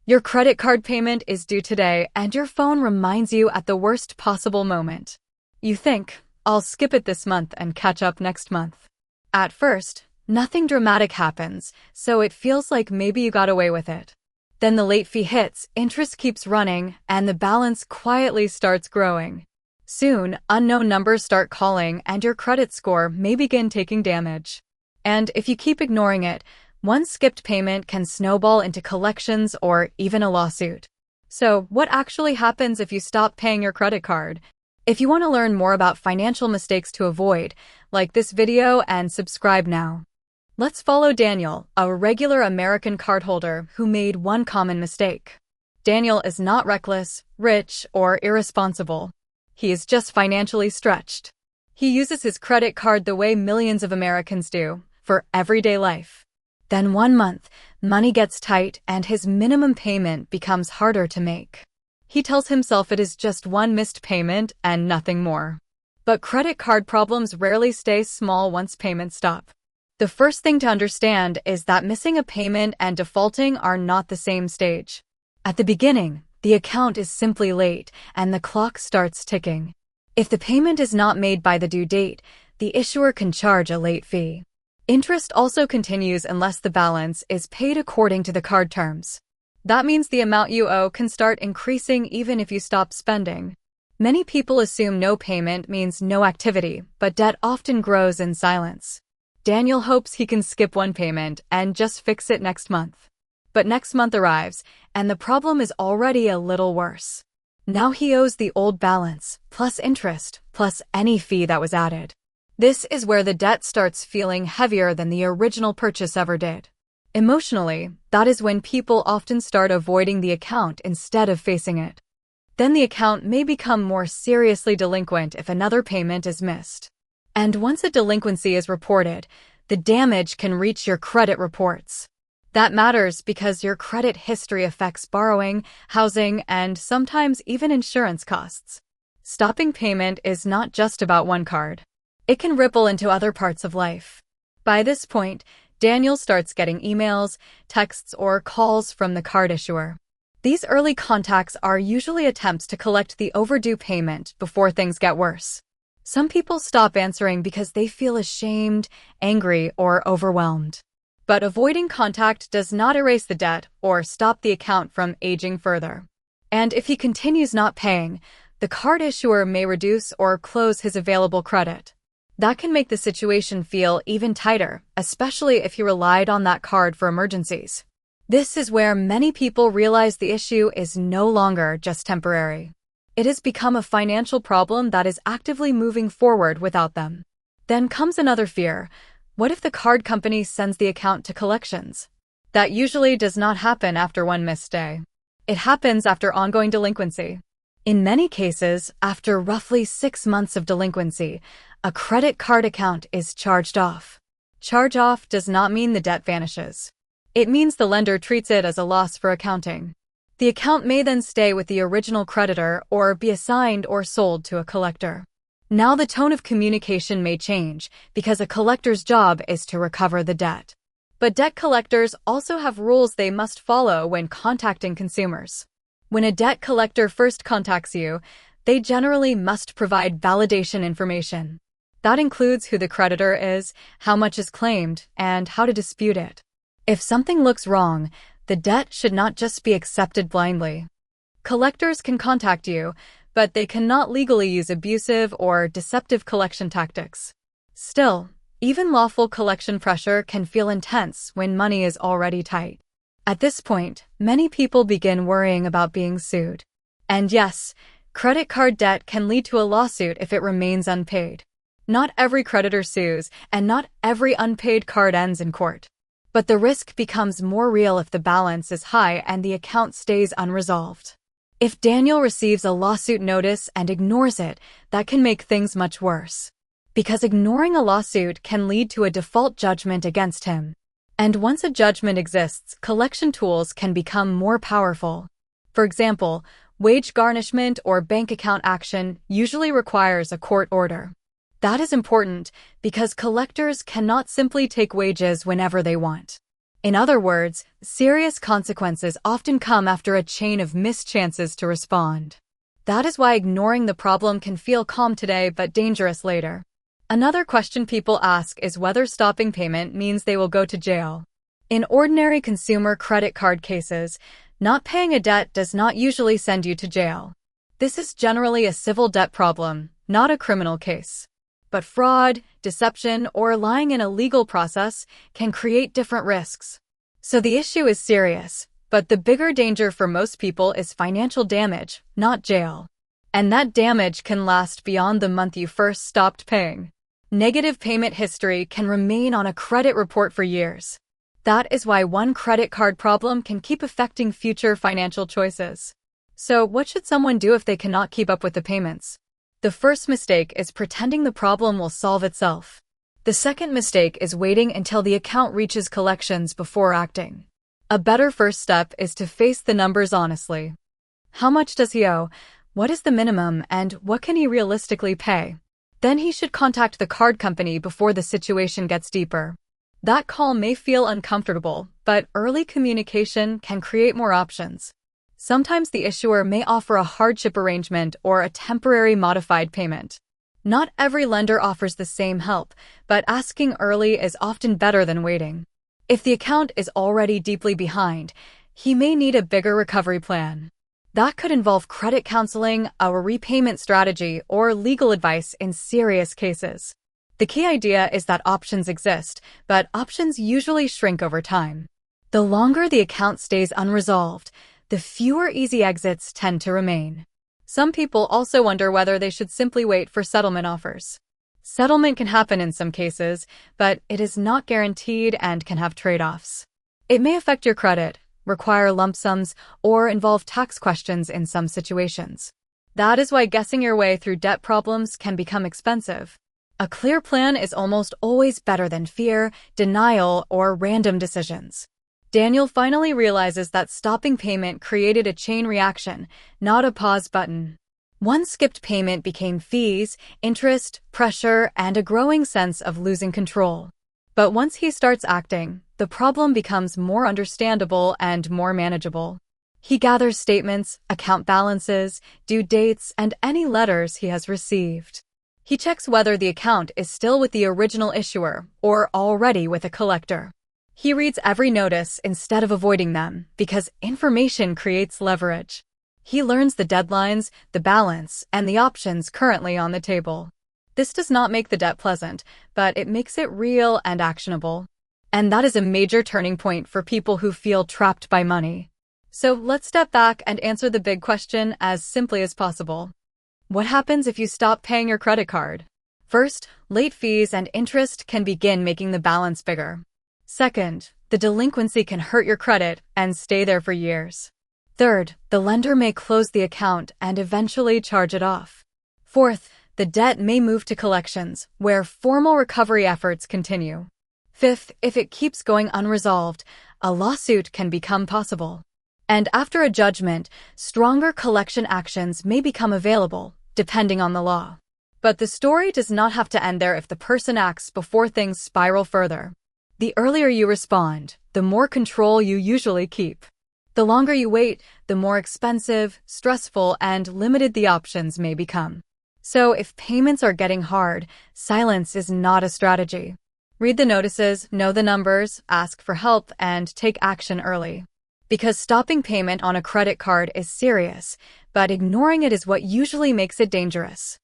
Your credit card payment is due today and your phone reminds you at the worst possible moment. You think, I'll skip it this month and catch up next month. At first, nothing dramatic happens, so it feels like maybe you got away with it. Then the late fee hits, interest keeps running, and the balance quietly starts growing. Soon, unknown numbers start calling and your credit score may begin taking damage. And if you keep ignoring it, one skipped payment can snowball into collections or even a lawsuit. So, what actually happens if you stop paying your credit card? If you want to learn more about financial mistakes to avoid, like this video and subscribe now. Let's follow Daniel, a regular American cardholder who made one common mistake. Daniel is not reckless, rich, or irresponsible. He is just financially stretched. He uses his credit card the way millions of Americans do, for everyday life. Then one month, money gets tight and his minimum payment becomes harder to make. He tells himself it is just one missed payment and nothing more. But credit card problems rarely stay small once payments stop. The first thing to understand is that missing a payment and defaulting are not the same stage. At the beginning, the account is simply late and the clock starts ticking. If the payment is not made by the due date, the issuer can charge a late fee. Interest also continues unless the balance is paid according to the card terms. That means the amount you owe can start increasing even if you stop spending. Many people assume no payment means no activity, but debt often grows in silence. Daniel hopes he can skip one payment and just fix it next month. But next month arrives, and the problem is already a little worse. Now he owes the old balance, plus interest, plus any fee that was added. This is where the debt starts feeling heavier than the original purchase ever did. Emotionally, that is when people often start avoiding the account instead of facing it. Then the account may become more seriously delinquent if another payment is missed. And once a delinquency is reported, the damage can reach your credit reports. That matters because your credit history affects borrowing, housing, and sometimes even insurance costs. Stopping payment is not just about one card. It can ripple into other parts of life. By this point, Daniel starts getting emails, texts, or calls from the card issuer. These early contacts are usually attempts to collect the overdue payment before things get worse. Some people stop answering because they feel ashamed, angry, or overwhelmed. But avoiding contact does not erase the debt or stop the account from aging further. And if he continues not paying, the card issuer may reduce or close his available credit. That can make the situation feel even tighter, especially if he relied on that card for emergencies. This is where many people realize the issue is no longer just temporary. It has become a financial problem that is actively moving forward without them. Then comes another fear. What if the card company sends the account to collections? That usually does not happen after one missed day. It happens after ongoing delinquency. In many cases, after roughly 6 months of delinquency, a credit card account is charged off. Charge off does not mean the debt vanishes. It means the lender treats it as a loss for accounting. The account may then stay with the original creditor or be assigned or sold to a collector. Now the tone of communication may change because a collector's job is to recover the debt. But debt collectors also have rules they must follow when contacting consumers. When a debt collector first contacts you, they generally must provide validation information. That includes who the creditor is, how much is claimed, and how to dispute it. If something looks wrong, the debt should not just be accepted blindly. Collectors can contact you, but they cannot legally use abusive or deceptive collection tactics. Still, even lawful collection pressure can feel intense when money is already tight. At this point, many people begin worrying about being sued. And yes, credit card debt can lead to a lawsuit if it remains unpaid. Not every creditor sues, and not every unpaid card ends in court. But the risk becomes more real if the balance is high and the account stays unresolved. If Daniel receives a lawsuit notice and ignores it, that can make things much worse. Because ignoring a lawsuit can lead to a default judgment against him. And once a judgment exists, collection tools can become more powerful. For example, wage garnishment or bank account action usually requires a court order. That is important because collectors cannot simply take wages whenever they want. In other words, serious consequences often come after a chain of missed chances to respond. That is why ignoring the problem can feel calm today but dangerous later. Another question people ask is whether stopping payment means they will go to jail. In ordinary consumer credit card cases, not paying a debt does not usually send you to jail. This is generally a civil debt problem, not a criminal case. But fraud, deception, or lying in a legal process can create different risks. So the issue is serious, but the bigger danger for most people is financial damage, not jail. And that damage can last beyond the month you first stopped paying. Negative payment history can remain on a credit report for years. That is why one credit card problem can keep affecting future financial choices. So what should someone do if they cannot keep up with the payments? The first mistake is pretending the problem will solve itself. The second mistake is waiting until the account reaches collections before acting. A better first step is to face the numbers honestly. How much does he owe? What is the minimum, and what can he realistically pay? Then he should contact the card company before the situation gets deeper. That call may feel uncomfortable, but early communication can create more options. Sometimes the issuer may offer a hardship arrangement or a temporary modified payment. Not every lender offers the same help, but asking early is often better than waiting. If the account is already deeply behind, he may need a bigger recovery plan. That could involve credit counseling, a repayment strategy, or legal advice in serious cases. The key idea is that options exist, but options usually shrink over time. The longer the account stays unresolved, the fewer easy exits tend to remain. Some people also wonder whether they should simply wait for settlement offers. Settlement can happen in some cases, but it is not guaranteed and can have trade-offs. It may affect your credit, require lump sums, or involve tax questions in some situations. That is why guessing your way through debt problems can become expensive. A clear plan is almost always better than fear, denial, or random decisions. Daniel finally realizes that stopping payment created a chain reaction, not a pause button. One skipped payment became fees, interest, pressure, and a growing sense of losing control. But once he starts acting, the problem becomes more understandable and more manageable. He gathers statements, account balances, due dates, and any letters he has received. He checks whether the account is still with the original issuer or already with a collector. He reads every notice instead of avoiding them because information creates leverage. He learns the deadlines, the balance, and the options currently on the table. This does not make the debt pleasant, but it makes it real and actionable. And that is a major turning point for people who feel trapped by money. So let's step back and answer the big question as simply as possible. What happens if you stop paying your credit card? First, late fees and interest can begin making the balance bigger. Second, the delinquency can hurt your credit and stay there for years. Third, the lender may close the account and eventually charge it off. Fourth, the debt may move to collections, where formal recovery efforts continue. Fifth, if it keeps going unresolved, a lawsuit can become possible. And after a judgment, stronger collection actions may become available, depending on the law. But the story does not have to end there if the person acts before things spiral further. The earlier you respond, the more control you usually keep. The longer you wait, the more expensive, stressful, and limited the options may become. So if payments are getting hard, silence is not a strategy. Read the notices, know the numbers, ask for help, and take action early. Because stopping payment on a credit card is serious, but ignoring it is what usually makes it dangerous.